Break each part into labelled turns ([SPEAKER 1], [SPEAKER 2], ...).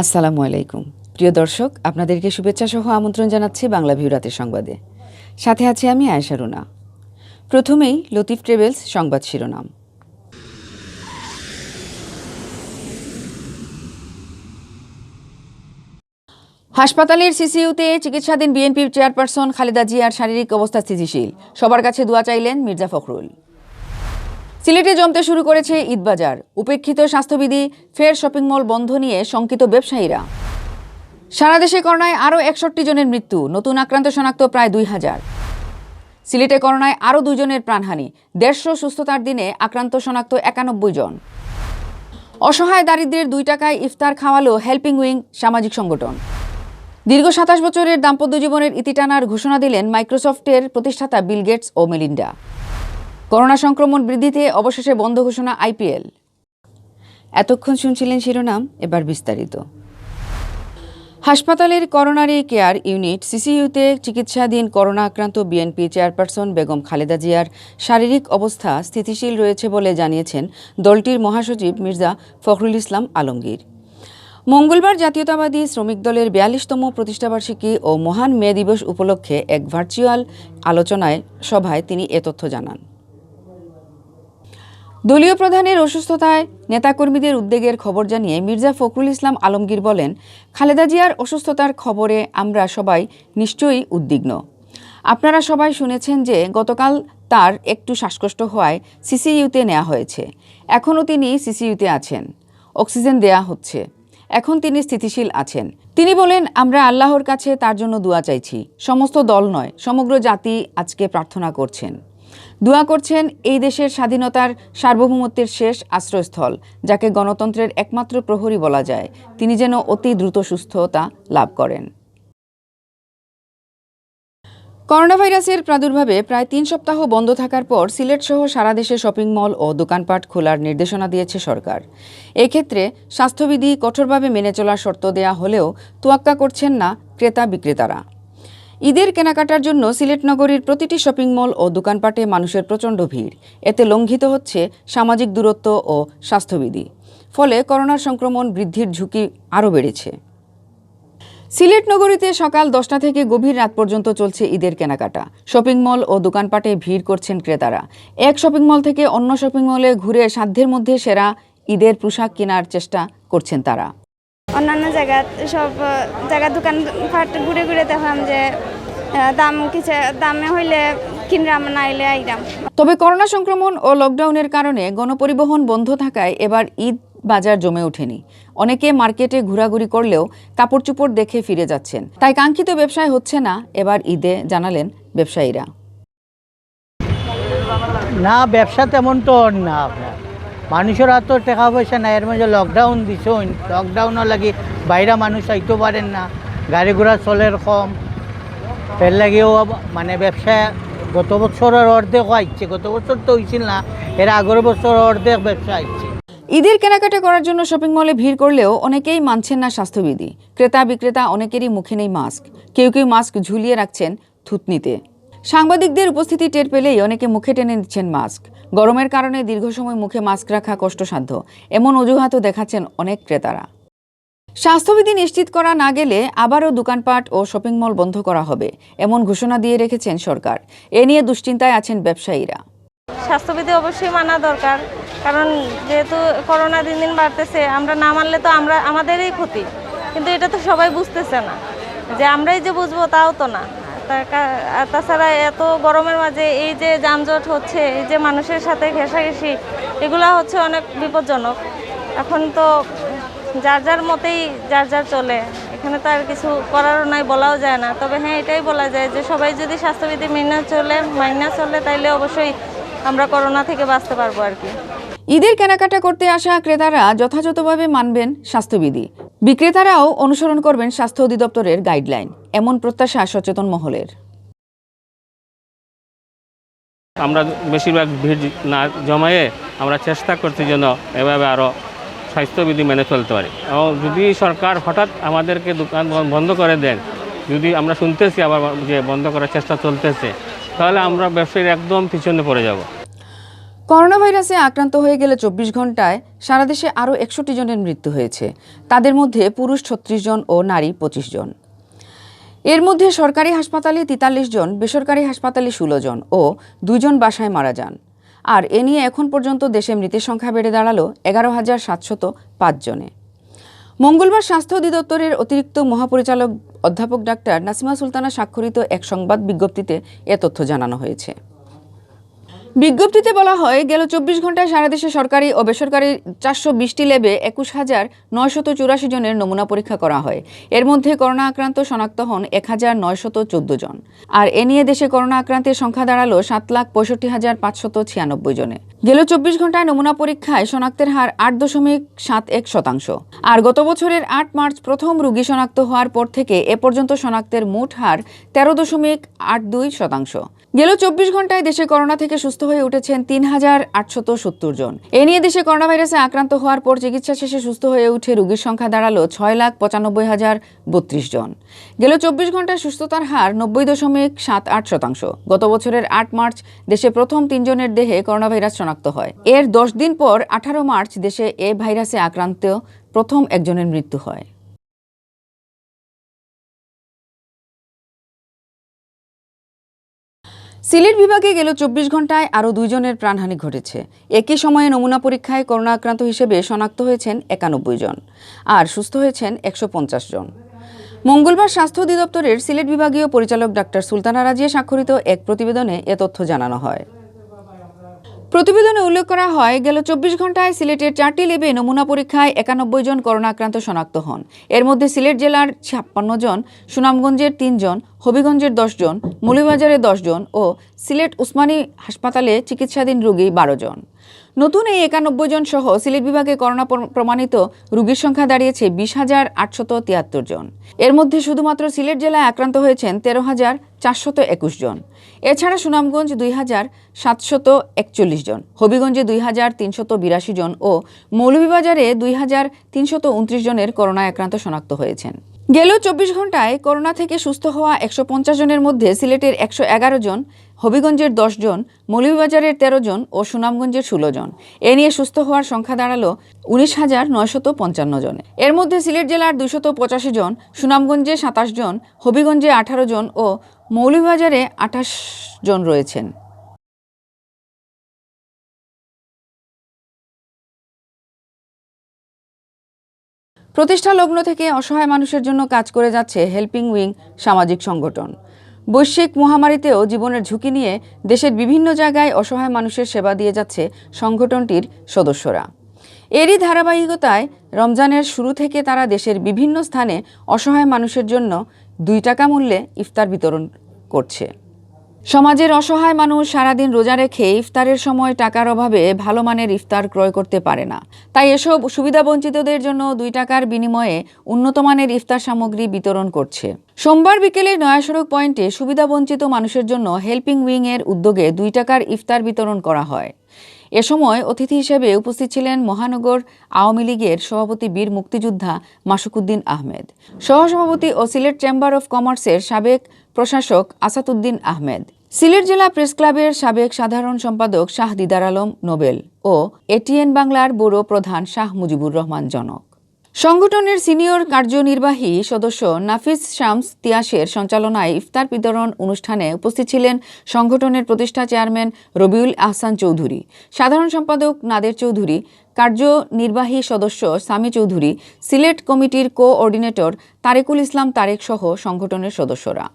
[SPEAKER 1] আসসালামু আলাইকুম প্রিয় দর্শক, আপনাদেরকে শুভেচ্ছা সহ আমন্ত্রণ জানাচ্ছি বাংলা ভিউ রাতের সংবাদে। সাথে আছি আমি আয়েশা রুনা। প্রথমেই লতিফ ট্রেভেলস সংবাদ শিরোনাম। হাসপাতালের সিসিইউতে চিকিৎসাধীন বিএনপি চেয়ারপারসন খালেদা জিয়ার শারীরিক অবস্থা স্থিতিশীল, সবার কাছে দোয়া চাইলেন মির্জা ফখরুল। সিলেটে জমতে শুরু করেছে ঈদবাজার, উপেক্ষিত স্বাস্থ্যবিধি, ফের শপিং মল বন্ধ নিয়ে শঙ্কিত ব্যবসায়ীরা। সারা দেশে করোনায় আরও 61 জনের মৃত্যু, নতুন আক্রান্ত শনাক্ত প্রায় 2000। সিলেটে করোনায় আরও 2 জনের প্রাণহানি, 150 সুস্থতার দিনে আক্রান্ত শনাক্ত 91 জন। অসহায় দারিদ্রের 2 টাকায় ইফতার খাওয়ালো হেল্পিং উইং সামাজিক সংগঠন। দীর্ঘ 27 বছরের দাম্পত্য জীবনের ইতি টানার ঘোষণা দিলেন মাইক্রোসফটের প্রতিষ্ঠাতা বিল গেটস ও মেলিন্ডা। করোনা সংক্রমণ বৃদ্ধিতে অবশেষে বন্ধ ঘোষণা আইপিএল। এতক্ষণ শুনছিলেন শিরোনাম, এবার বিস্তারিত। হাসপাতালের করোনারি কেয়ার ইউনিট সিসিইউতে চিকিৎসাধীন করোনা আক্রান্ত বিএনপি চেয়ারপারসন বেগম খালেদা জিয়ার শারীরিক অবস্থা স্থিতিশীল রয়েছে বলে জানিয়েছেন দলটির মহাসচিব মির্জা ফখরুল ইসলাম আলমগীর। মঙ্গলবার জাতীয়তাবাদী শ্রমিক দলের 42তম প্রতিষ্ঠাবার্ষিকী ও মহান মে দিবস উপলক্ষে এক ভার্চুয়াল আলোচনায় সভায় তিনি এ তথ্য জানান। দলীয় প্রধানের অসুস্থতায় নেতাকর্মীদের উদ্বেগের খবর জানিয়ে মির্জা ফখরুল ইসলাম আলমগীর বলেন, খালেদা জিয়ার অসুস্থতার খবরে আমরা সবাই নিশ্চয়ই উদ্বিগ্ন। আপনারা সবাই শুনেছেন যে গতকাল তার একটু শ্বাসকষ্ট হওয়ায় সিসিইউতে নেওয়া হয়েছে। এখনও তিনি সিসিইউতে আছেন, অক্সিজেন দেয়া হচ্ছে, এখন তিনি স্থিতিশীল আছেন। তিনি বলেন, আমরা আল্লাহর কাছে তার জন্য দোয়া চাইছি। সমস্ত দল নয়, সমগ্র জাতি আজকে প্রার্থনা করছেন, দোয়া করছেন এই দেশের স্বাধীনতার সার্বভৌমত্বের শেষ আশ্রয়স্থল, যাকে গণতন্ত্রের একমাত্র প্রহরী বলা যায়, তিনি যেন অতি দ্রুত সুস্থতা লাভ করেন। করোনা ভাইরাসের প্রাদুর্ভাবে প্রায় 3 সপ্তাহ বন্ধ থাকার পর সিলেট সহ সারা দেশে শপিং মল ও দোকানপাট খোলার নির্দেশনা দিয়েছে সরকার। এক্ষেত্রে স্বাস্থ্যবিধি কঠোরভাবে মেনে চলার শর্ত দেয়া হলেও তোয়াক্কা করছেন না ক্রেতা বিক্রেতারা। ঈদের কেনাকাটার জন্য সিলেট নগরীর প্রতিটি শপিং মল ও দোকানপাটে মানুষের প্রচণ্ড ভিড়। এতে লঙ্ঘিত হচ্ছে সামাজিক দূরত্ব ও স্বাস্থ্যবিধি, ফলে করোনার সংক্রমণ বৃদ্ধির ঝুঁকি আরও বেড়েছে। সিলেট নগরীতে সকাল 10টা থেকে গভীর রাত পর্যন্ত চলছে ঈদের কেনাকাটা। শপিং মল ও দোকানপাটে ভিড় করছেন ক্রেতারা। এক শপিং মল থেকে অন্য শপিং মলে ঘুরে সাধ্যের মধ্যে সেরা ঈদের পোশাক কেনার চেষ্টা করছেন তারা।
[SPEAKER 2] অন্যান্য সব জায়গা দোকানপাট ঘুরে ঘুরে দেখলাম যে দামে হইলে কিনরাম, না হইলে আইরাম।
[SPEAKER 1] তবে করোনা সংক্রমণ ও লকডাউনের কারণে গণপরিবহন বন্ধ থাকায় এবার ঈদ বাজার জমে ওঠেনি। অনেকে মার্কেটে ঘোরাঘুরি করলেও কাপড় চোপড় দেখে ফিরে যাচ্ছেন, তাই কাঙ্ক্ষিত ব্যবসায় হচ্ছে না এবার ঈদে, জানালেন ব্যবসায়ীরা।
[SPEAKER 3] না, ব্যবসা তেমন তো না, আপনার মানুষের হাত টাকা পয়সা নাই। এর মাঝে লকডাউন দিছ, লকডাউনের লাগি বাইরে মানুষ আইতে পারেন না, গাড়ি ঘোড়া চলে কম, এর লাগেও মানে ব্যবসা গত বছরের অর্ধেক আইছে। গত বছর তো হয়েছিল না, এর আগের বছর অর্ধেক ব্যবসা আইছে।
[SPEAKER 1] ঈদের কেনাকাটা করার জন্য শপিং মলে ভিড় করলেও অনেকেই মানছেন না স্বাস্থ্যবিধি। ক্রেতা বিক্রেতা অনেকেরই মুখে নেই মাস্ক, কেউ কেউ মাস্ক ঝুলিয়ে রাখছেন থুতনিতে। সাংবাদিকদের উপস্থিতি টের পেলেই অনেকে মুখে টেনে নিচ্ছেন মাস্ক। গরমের কারণে দীর্ঘ সময় মুখে মাস্ক রাখা কষ্টসাধ্য, এমন অজুহাতও দেখাচ্ছেন অনেক ক্রেতারা। স্বাস্থ্যবিধি নিশ্চিত করা না গেলে আবারও দোকানপাট ও শপিং মল বন্ধ করা হবে, এমন ঘোষণা দিয়ে রেখেছেন সরকার। এ নিয়ে দুশ্চিন্তায় আছেন ব্যবসায়ীরা।
[SPEAKER 4] স্বাস্থ্যবিধি অবশ্যই মানা দরকার, কারণ যেহেতু করোনা দিন দিন বাড়তেছে, আমরা না মানলে তো আমাদেরই ক্ষতি। কিন্তু এটা তো সবাই বুঝতেছে না, যে আমরাই যে বুঝবো তাও তো না। তাছাড়া এত গরমের মাঝে এই যে যানজট হচ্ছে, এই যে মানুষের সাথে ঘেঁষাঘেঁষি, এগুলো হচ্ছে অনেক বিপজ্জনক। এখন তো যার যার মতেই যার যার চলে, এখানে তো আর কিছু করারও নাই, বলাও যায় না। তবে হ্যাঁ, এটাই বলা যায় যে সবাই যদি স্বাস্থ্যবিধি মেনে চলে তাইলে অবশ্যই আমরা করোনা থেকে বাঁচতে পারবো আর কি।
[SPEAKER 1] ঈদের কেনাকাটা করতে আসা ক্রেতারা যথাযথভাবে মানবেন স্বাস্থ্যবিধি, বিক্রেতারাও অনুসরণ করবেন স্বাস্থ্য অধিদপ্তরের গাইডলাইন, এমন প্রত্যাশা সচেতন মহলের।
[SPEAKER 5] আমরা বেশিরভাগ ভিড় না জমায়ে আমরা চেষ্টা করছি যেন এভাবে আরও স্বাস্থ্যবিধি মেনে চলতে পারি। এবং যদি সরকার হঠাৎ আমাদেরকে দোকান বন্ধ করে দেন, যদি আমরা শুনতেছি আবার যে বন্ধ করার চেষ্টা চলতেছে, তাহলে আমরা ব্যবসায়ীর একদম পিছনে পড়ে যাব।
[SPEAKER 1] করোনা ভাইরাসে আক্রান্ত হয়ে গেলে 24 ঘন্টায় সারা দেশে আরও 61 জনের মৃত্যু হয়েছে। তাদের মধ্যে পুরুষ 36 জন ও নারী 25 জন। এর মধ্যে সরকারি হাসপাতালে 43 জন, বেসরকারি হাসপাতালে 16 জন ও 2 জন বাসায় মারা যান। আর এ নিয়ে এখন পর্যন্ত দেশে মৃতের সংখ্যা বেড়ে দাঁড়ালো 11,705 জনে। মঙ্গলবার স্বাস্থ্য অধিদপ্তরের অতিরিক্ত মহাপরিচালক অধ্যাপক ডাক্তার নাসিমা সুলতানা স্বাক্ষরিত এক সংবাদ বিজ্ঞপ্তিতে এ তথ্য জানানো হয়েছে। বিজ্ঞপ্তিতে বলা হয়, গেল 24 ঘন্টায় সারা দেশে সরকারি ও বেসরকারি 420টি ল্যাবে 21,984 জনের নমুনা পরীক্ষা করা হয়। এর মধ্যে করোনা আক্রান্ত শনাক্ত হন 1,914 জন। আর এ নিয়ে দেশে করোনা আক্রান্তের সংখ্যা দাঁড়ালো 7,65,596 জনে। গেল 24 ঘন্টায় নমুনা পরীক্ষায় শনাক্তের হার 8.71%। আর গত বছরের 8 মার্চ প্রথম রোগী শনাক্ত হওয়ার পর থেকে এ পর্যন্ত শনাক্তের মোট হার 13.82%। গেল 24 ঘন্টায় দেশে করোনা থেকে সুস্থ হয়ে উঠেছেন 3,870 জন। এ নিয়ে দেশে করোনা ভাইরাসে আক্রান্ত হওয়ার পর চিকিৎসা শেষে সুস্থ হয়ে উঠে রোগীর সংখ্যা দাঁড়ালো 6,95,032 জন। গেল 24 ঘন্টায় সুস্থতার হার 90.78%। গত বছরের 8 মার্চ দেশে প্রথম 3 জনের দেহে করোনা ভাইরাস শনাক্ত হয়। এর 10 দিন পর 18 মার্চ দেশে এ ভাইরাসে আক্রান্ত প্রথম একজনের মৃত্যু হয়। সিলেট বিভাগে গেল 24 ঘন্টায় আরও 2 জনের প্রাণহানি ঘটেছে। একই সময়ে নমুনা পরীক্ষায় করোনা আক্রান্ত হিসেবে শনাক্ত হয়েছেন 91 জন আর সুস্থ হয়েছেন 150 জন। মঙ্গলবার স্বাস্থ্য অধিদপ্তরের সিলেট বিভাগীয় পরিচালক ডাক্তার সুলতানা রাজিয়া স্বাক্ষরিত এক প্রতিবেদনে এ তথ্য জানানো হয়। প্রতিবেদনে উল্লেখ করা হয়, গেল 24 ঘন্টায় সিলেটের 4টি ল্যাবে নমুনা পরীক্ষায় 91 জন করোনা আক্রান্ত শনাক্ত হন। এর মধ্যে সিলেট জেলার 56 জন, সুনামগঞ্জের 3 জন, হবিগঞ্জের 10 জন, মৌলভীবাজারের 10 জন ও সিলেট উসমানী হাসপাতালে চিকিৎসাধীন রোগী 12 জন। নতুন এই 91 জন সহ সিলেট বিভাগে করোনা প্রমাণিত রোগীর সংখ্যা দাঁড়িয়েছে 20,873 জন। এর মধ্যে শুধুমাত্র সিলেট জেলায় আক্রান্ত হয়েছেন 13,421 জন। এছাড়া সুনামগঞ্জ 2,741 জন, হবিগঞ্জে 2,382 জন ও মৌলভীবাজারে 2,329 জনের করোনায় আক্রান্ত শনাক্ত হয়েছেন। গেল 24 ঘন্টায় করোনা থেকে সুস্থ হওয়া 150 জনের মধ্যে সিলেটের 111 জন, হবিগঞ্জের 10 জন, মৌলভীবাজারের 13 জন ও সুনামগঞ্জের 16 জন। এ নিয়ে সুস্থ হওয়ার সংখ্যা দাঁড়ালো 19,955 জনে। এর মধ্যে সিলেট জেলার 285 জন, সুনামগঞ্জে 27 জন, হবিগঞ্জে 18 জন ও মৌলভীবাজারে 28 জন রয়েছেন। প্রতিষ্ঠা লগ্ন থেকে অসহায় মানুষের জন্য কাজ করে যাচ্ছে হেল্পিং উইং সামাজিক সংগঠন। বৈশ্বিক মহামারীতেও জীবনের ঝুঁকি নিয়ে দেশের বিভিন্ন জায়গায় অসহায় মানুষের সেবা দিয়ে যাচ্ছে সংগঠনটির সদস্যরা। এরই ধারাবাহিকতায় রমজানের শুরু থেকে তারা দেশের বিভিন্ন স্থানে অসহায় মানুষের জন্য 2 টাকা মূল্যে ইফতার বিতরণ করছে। সমাজের অসহায় মানুষ সারাদিন রোজা রেখে ইফতারের সময় টাকার অভাবে ভালো মানের ইফতার ক্রয় করতে পারে না। তাই এসব সুবিধাবঞ্চিতদের জন্য 2 টাকার বিনিময়ে উন্নত মানের ইফতার সামগ্রী বিতরণ করছে। সোমবার বিকেলে নয়া সড়ক পয়েন্টে সুবিধাবঞ্চিত মানুষের জন্য হেল্পিং উইং এর উদ্যোগে 2 টাকার ইফতার বিতরণ করা হয়। এ সময় অতিথি হিসেবে উপস্থিত ছিলেন মহানগর আওয়ামী লীগের সভাপতি বীর মুক্তিযোদ্ধা মাসুকুদ্দিন আহমেদ, সহসভাপতি ও সিলেট চেম্বার অব কমার্সের সাবেক প্রশাসক আসাদুদ্দিন আহমেদ, সিলেট জেলা প্রেস ক্লাবের সাবেক সাধারণ সম্পাদক শাহ দিদার আলম নোবেল ও এটিএন বাংলার ব্যুরো প্রধান শাহ মুজিবুর রহমান জনক। সংগঠনের সিনিয়র কার্যনির্বাহী সদস্য নাফিস শামস তিয়াসের সঞ্চালনায় ইফতার বিতরণ অনুষ্ঠানে উপস্থিত ছিলেন সংগঠনের প্রতিষ্ঠা চেয়ারম্যান রবিউল আহসান চৌধুরী, সাধারণ সম্পাদক নাদের চৌধুরী, কার্যনির্বাহী সদস্য সামি চৌধুরী, সিলেট কমিটির কোঅর্ডিনেটর তারেকুল ইসলাম তারেক সহ সংগঠনের সদস্যরা।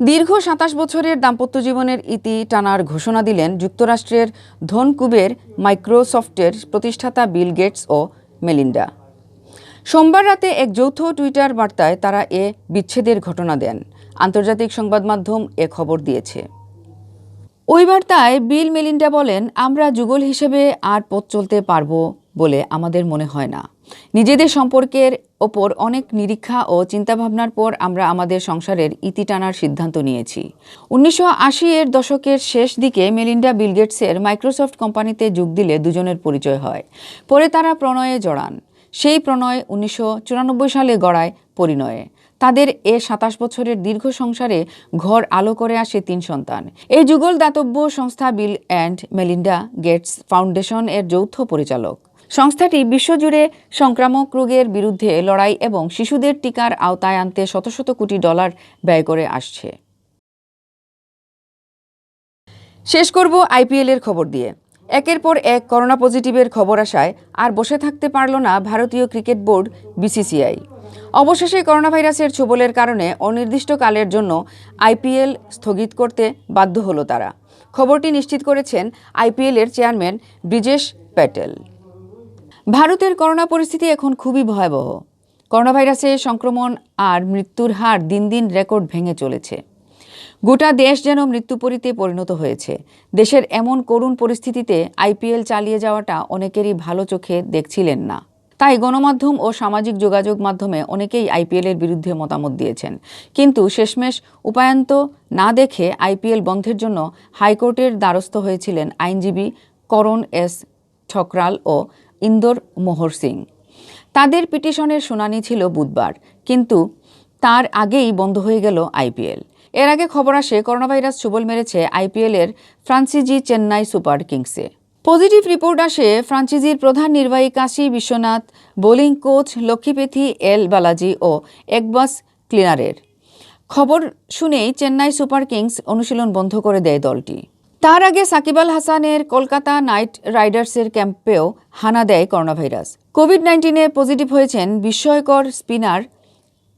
[SPEAKER 1] দীর্ঘ 27 বছরের দাম্পত্য জীবনের ইতি টানার ঘোষণা দিলেন যুক্তরাষ্ট্রের ধনকুবের মাইক্রোসফটের প্রতিষ্ঠাতা বিল গেটস ও মেলিন্ডা। সোমবার রাতে এক যৌথ টুইটার বার্তায় তারা এ বিচ্ছেদের ঘোষণা দেন। আন্তর্জাতিক সংবাদ মাধ্যম এ খবর দিয়েছে। ওই বার্তায় বিল মেলিন্ডা বলেন, আমরা যুগল হিসেবে আর পথ চলতে পারবো বলে আমাদের মনে হয় না। নিজেদের সম্পর্কের ওপর অনেক নিরীক্ষা ও চিন্তাভাবনার পর আমরা আমাদের সংসারের ইতি টানার সিদ্ধান্ত নিয়েছি। 1980-এর দশকের শেষ দিকে মেলিন্ডা বিল গেটসের মাইক্রোসফট কোম্পানিতে যোগ দিলে দুজনের পরিচয় হয়। পরে তারা প্রণয়ে জড়ান। সেই প্রণয় 1994 সালে গড়ায় পরিণয়ে। তাদের 27 বছরের দীর্ঘ সংসারে ঘর আলো করে আসে 3 সন্তান। এই যুগল দাতব্য সংস্থা Bill and Melinda Gates foundation এর যৌথ পরিচালক। সংস্থাটি বিশ্বজুড়ে সংক্রামক রোগের বিরুদ্ধে লড়াই এবং শিশুদের টিকার আওতায় আনতে শত শত কোটি ডলার ব্যয় করে আসছে। শেষ করব আইপিএল এর খবর দিয়ে। একের পর এক করোনা পজিটিভের খবর আসায় আর বসে থাকতে পারল না ভারতীয় ক্রিকেট বোর্ড বিসিসিআই। অবশেষে করোনা ভাইরাসের ছোবলের কারণে অনির্দিষ্টকালের জন্য আইপিএল স্থগিত করতে বাধ্য হলো তারা। খবরটি নিশ্চিত করেছেন আইপিএল এর চেয়ারম্যান ব্রিজেশ প্যাটেল। ভারতের করোনা পরিস্থিতি এখন খুবই ভয়াবহ। করোনা ভাইরাসের সংক্রমণ আর মৃত্যুর হার দিন দিন রেকর্ড ভেঙে চলেছে। গোটা দেশ যেন মৃত্যুপরীতে পরিণত হয়েছে। দেশের এমন করুণ পরিস্থিতিতে আইপিএল চালিয়ে যাওয়াটা অনেকেরই ভালো চোখে দেখছিলেন না। তাই গণমাধ্যম ও সামাজিক যোগাযোগ মাধ্যমে অনেকেই আইপিএলের বিরুদ্ধে মতামত দিয়েছেন। কিন্তু শেষমেশ উপায়ন্ত না দেখে আইপিএল বন্ধের জন্য হাইকোর্টের দ্বারস্থ হয়েছিলেন আইনজীবী করণ এস ঠকরাল ও ইন্দোর মোহর সিং। তাদের পিটিশনের শুনানি ছিল বুধবার, কিন্তু তার আগেই বন্ধ হয়ে গেল আইপিএল। এর আগে খবর আসে করোনা ভাইরাস ছোবল মেরেছে আইপিএলের ফ্রাঞ্চাইজি চেন্নাই সুপার কিংসে। পজিটিভ রিপোর্ট আসে ফ্রাঞ্চাইজির প্রধান নির্বাহী Kashi Viswanath, bowling coach Lakshmipathy L Balaji ও একবাস ক্লিনারের। খবর শুনেই চেন্নাই সুপার কিংস অনুশীলন বন্ধ করে দেয় দলটি। তার আগে সাকিব আল হাসানের কলকাতা নাইট রাইডার্সের ক্যাম্পেও হানা দেয় করোনা ভাইরাস। কোভিড-19-এ পজিটিভ হয়েছেন বিস্ময়কর স্পিনার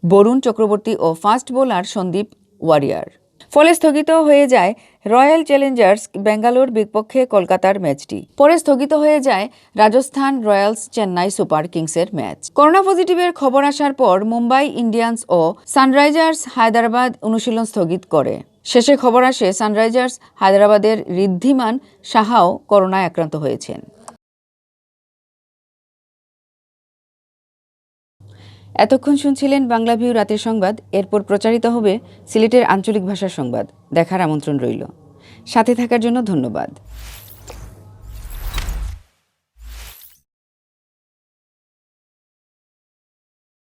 [SPEAKER 1] বরুণ চক্রবর্তী ও ফাস্ট বোলার সন্দীপ ওয়ারিয়ার। ফলে স্থগিত হয়ে যায় রয়্যাল চ্যালেঞ্জার্স বেঙ্গালোর বিপক্ষে কলকাতার ম্যাচটি। পরে স্থগিত হয়ে যায় রাজস্থান রয়্যালস চেন্নাই সুপার কিংসের ম্যাচ। করোনা পজিটিভের খবর আসার পর মুম্বাই ইন্ডিয়ান্স ও সানরাইজার্স হায়দ্রাবাদ অনুশীলন স্থগিত করে। শেষে খবর আসে সানরাইজার্স হায়দ্রাবাদের ঋদ্ধিমান সাহাও করোনায় আক্রান্ত হয়েছেন। এতক্ষণ শুনছিলেন বাংলাভিউ রাতের সংবাদ। এরপর প্রচারিত হবে সিলেটের আঞ্চলিক ভাষার সংবাদ। দেখার আমন্ত্রণ রইল। সাথে থাকার জন্য ধন্যবাদ।